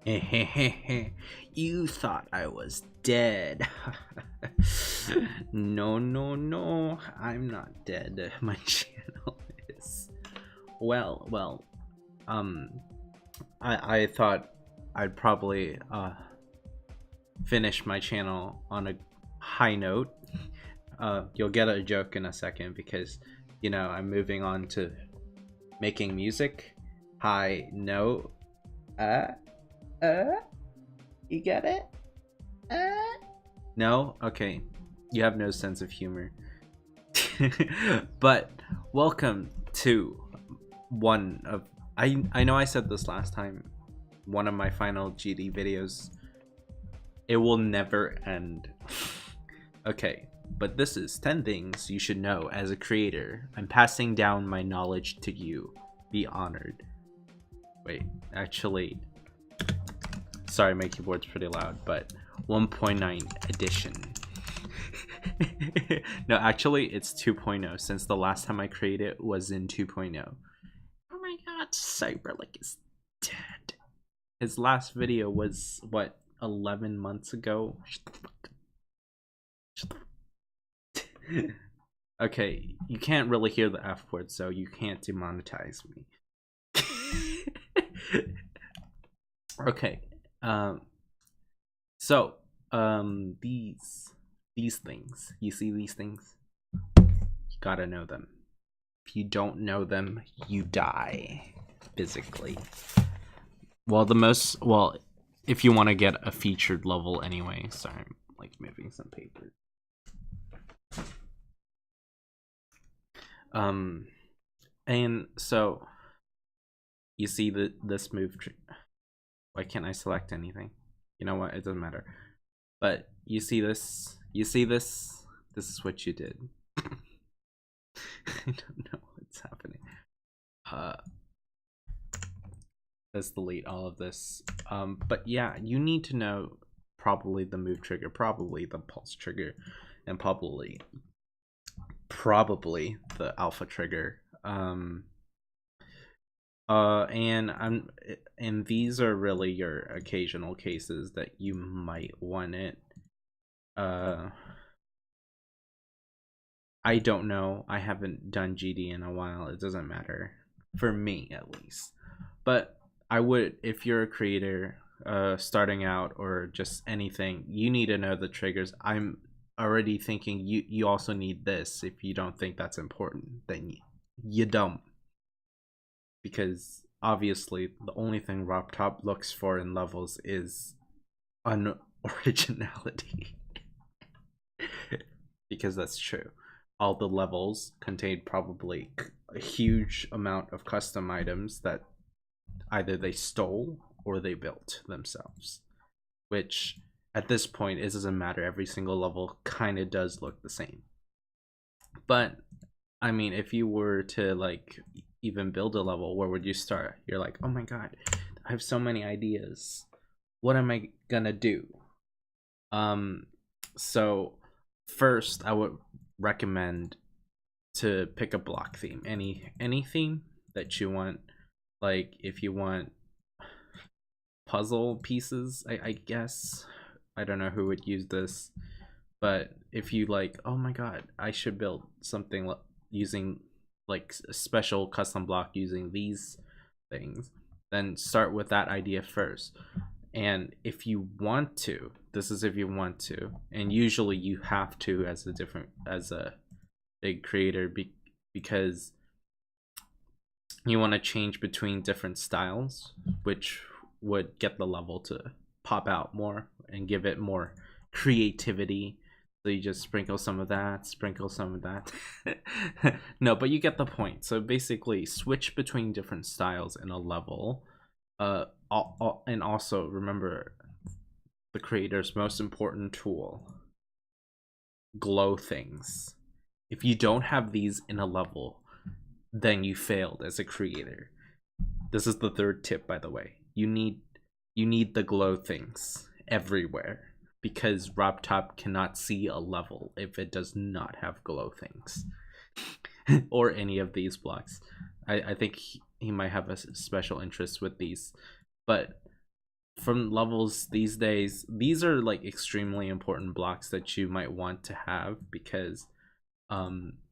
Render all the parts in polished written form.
You thought I was dead. No, I'm not dead. My channel is well. Um, I thought I'd probably finish my channel on a high note. You'll get a joke in a second because I'm moving on to making music. High note. Uh, you get it? No? Okay. You have no sense of humor. But welcome to one of I know I said this last time, one of my final GD videos. It will never end. Okay, but this is 10 things you should know as a creator. I'm passing down my knowledge to you. Be honored. Wait, actually, sorry, my keyboard's pretty loud, but 1.9 edition. No, actually, it's 2.0 since the last time I created it was in 2.0. Oh my god, Cyberlick is dead. His last video was, what, 11 months ago? Shut the fuck. Okay, you can't really hear the F word, so you can't demonetize me. Okay, so these things, you see these things, you gotta know them. If you don't know them, you die physically. Well, if you want to get a featured level anyway. Sorry, I'm like moving some paper. And so you see this move tree. Why can't I select anything? You know what? It doesn't matter. But you see this? You see this? This is what you did. I don't know what's happening. Let's delete all of this. But yeah, you need to know probably the move trigger, probably the pulse trigger, and probably the alpha trigger. And these are really your occasional cases that you might want it. I don't know. I haven't done GD in a while. It doesn't matter for me, at least. But I would, if you're a creator starting out or just anything, you need to know the triggers. I'm already thinking you also need this. If you don't think that's important, then you don't. Because obviously the only thing RobTop looks for in levels is originality. Because that's true. All the levels contain probably a huge amount of custom items that either they stole or they built themselves. Which at this point, it doesn't matter. Every single level kind of does look the same. But I mean, if you were to like even build a level, where would you start? You're like, oh my god, I have so many ideas. What am I gonna do? So first I would recommend to pick a block theme. Any theme that you want. Like if you want puzzle pieces, I guess. I don't know who would use this, but if you like, oh my god, I should build something using like a special custom block using these things, then start with that idea first. And if you want to, this is if you want to, and usually you have to as a big creator, because you want to change between different styles, which would get the level to pop out more and give it more creativity. So you just sprinkle some of that. No, but you get the point. So basically switch between different styles in a level. And also remember the creator's most important tool: glow things. If you don't have these in a level, then you failed as a creator. This is the third tip, by the way. You need the glow things everywhere, because RobTop cannot see a level if it does not have glow things. Or any of these blocks. I think he might have a special interest with these. But from levels these days, these are like extremely important blocks that you might want to have because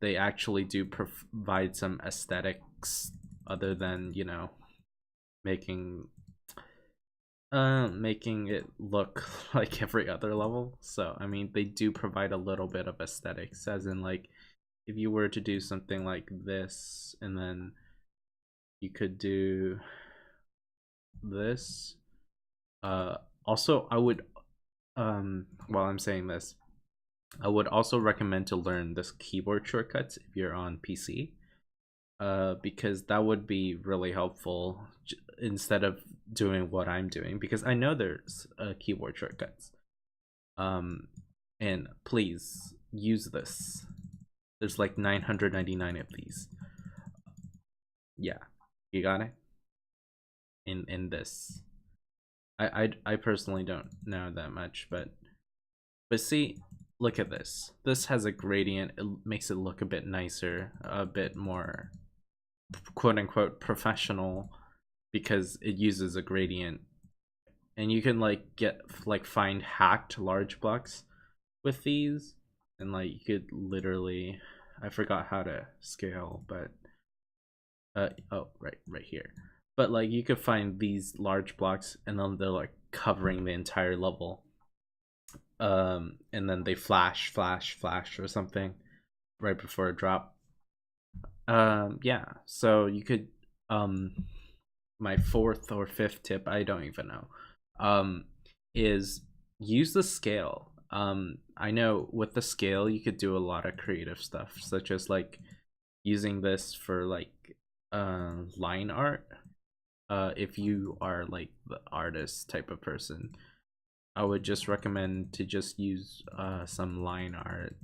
they actually do provide some aesthetics other than, you know, making making it look like every other level. So I mean, they do provide a little bit of aesthetics, as in like if you were to do something like this and then you could do this. Also I would while I'm saying this, I would also recommend to learn this keyboard shortcuts if you're on PC, because that would be really helpful instead of doing what I'm doing, because I know there's keyboard shortcuts. And please use this. There's like 999 of these. Yeah, you got it. In this, I personally don't know that much, but see, look at this. This has a gradient. It makes it look a bit nicer, a bit more quote unquote professional, because it uses a gradient. And you can like find hacked large blocks with these, and like you could literally, I forgot how to scale, but oh, right here. But like you could find these large blocks and then they're like covering the entire level. And then they flash or something right before a drop. Yeah, so you could my fourth or fifth tip, I don't even know, is use the scale. I know with the scale you could do a lot of creative stuff, such as like using this for like line art. If you are like the artist type of person, I would just recommend to just use some line art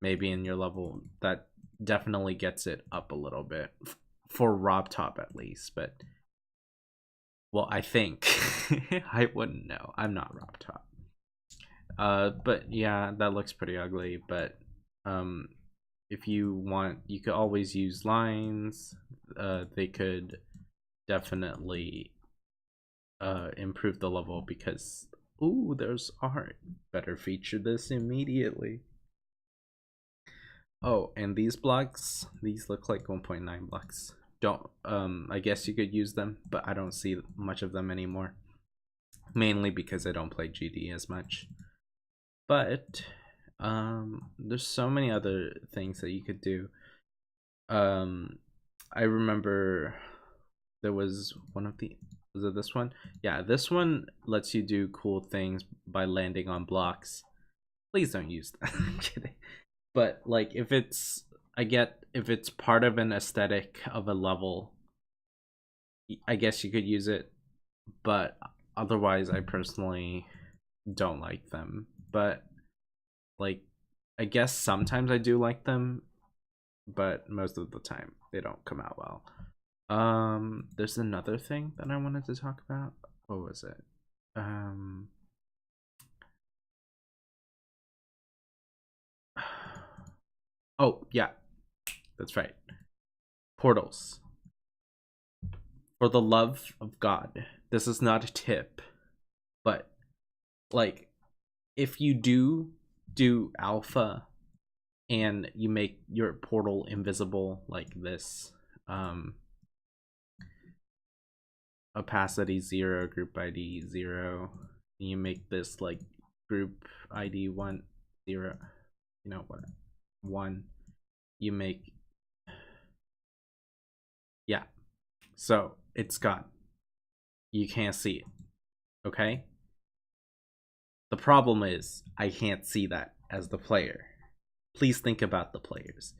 maybe in your level. That definitely gets it up a little bit for Rob Top at least. But well, I think I wouldn't know. I'm not Rob Top. But yeah, that looks pretty ugly. But if you want, you could always use lines. They could definitely improve the level because, ooh, there's art. Better feature this immediately. Oh, and these blocks, these look like 1.9 blocks. Don't I guess you could use them, but I don't see much of them anymore. Mainly because I don't play GD as much. But there's so many other things that you could do. I remember there was one of the, was it this one? Yeah, this one lets you do cool things by landing on blocks. Please don't use that. I'm kidding. But like if it's, I get if it's part of an aesthetic of a level, I guess you could use it, but otherwise I personally don't like them. But like I guess sometimes I do like them, but most of the time they don't come out well. There's another thing that I wanted to talk about. What was it? Oh yeah, that's right. Portals. For the love of God, this is not a tip, but like if you do alpha and you make your portal invisible like this, opacity 0, group ID 0, and you make this like group ID 1 0, you know what, 1, you make, yeah, so it's gone, you can't see it. Okay, the problem is I can't see that as the player. Please think about the players.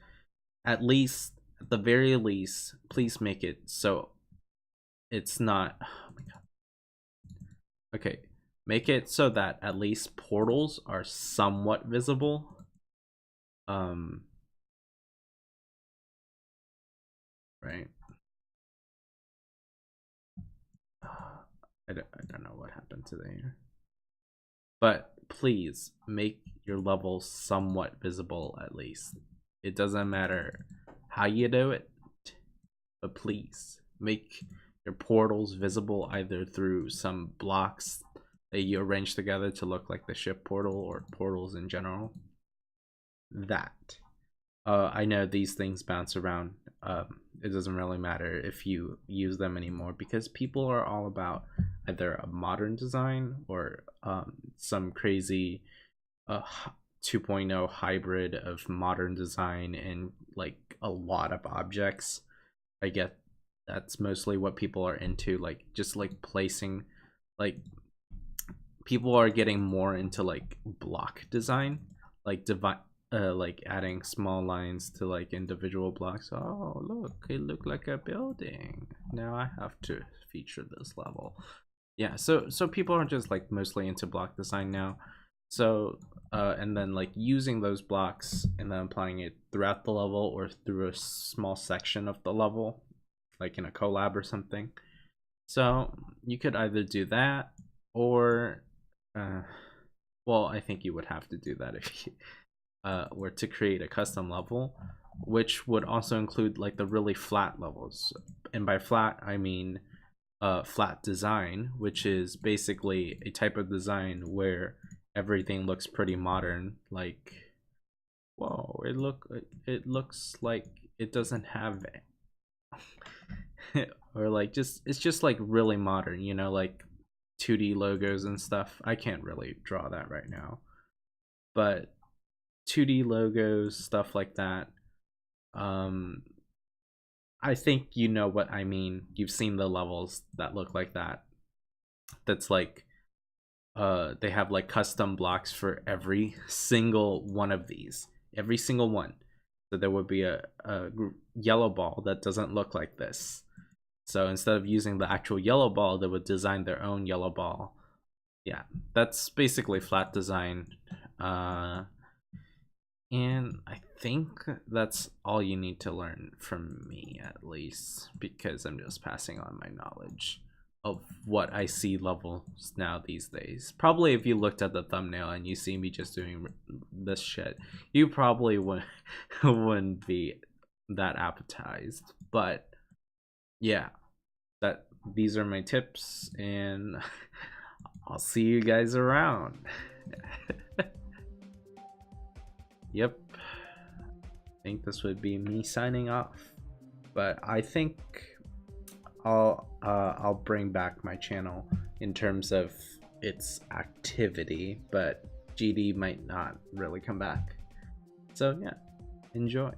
At least, at the very least, please make it so it's not, oh my god. Okay, make it so that at least portals are somewhat visible. Right. I don't know what happened to there. But please make your levels somewhat visible at least. It doesn't matter how you do it, but please make your portals visible either through some blocks that you arrange together to look like the ship portal or portals in general. That. I know these things bounce around. It doesn't really matter if you use them anymore because people are all about either a modern design or some crazy 2.0 hybrid of modern design and like a lot of objects. I get that's mostly what people are into, like just like placing, like people are getting more into like block design, like like adding small lines to like individual blocks. Oh look, it looked like a building. Now I have to feature this level. Yeah, so people are just like mostly into block design now. So and then like using those blocks and then applying it throughout the level or through a small section of the level, like in a collab or something. So you could either do that or well, I think you would have to do that if you were to create a custom level, which would also include like the really flat levels. And by flat I mean flat design, which is basically a type of design where everything looks pretty modern. Like, whoa, it looks like it doesn't have or like just it's just like really modern, you know, like 2D logos and stuff. I can't really draw that right now, but 2D logos, stuff like that. I think you know what I mean. You've seen the levels that look like that. That's like they have like custom blocks for every single one of these. Every single one. So there would be a yellow ball that doesn't look like this. So instead of using the actual yellow ball, they would design their own yellow ball. Yeah, that's basically flat design. And I think that's all you need to learn from me, at least, because I'm just passing on my knowledge of what I see levels now these days. Probably if you looked at the thumbnail and you see me just doing this shit, you probably wouldn't be that appetized. But yeah, that these are my tips, and I'll see you guys around. Yep, I think this would be me signing off, but I think I'll bring back my channel in terms of its activity, but GD might not really come back. So yeah, enjoy.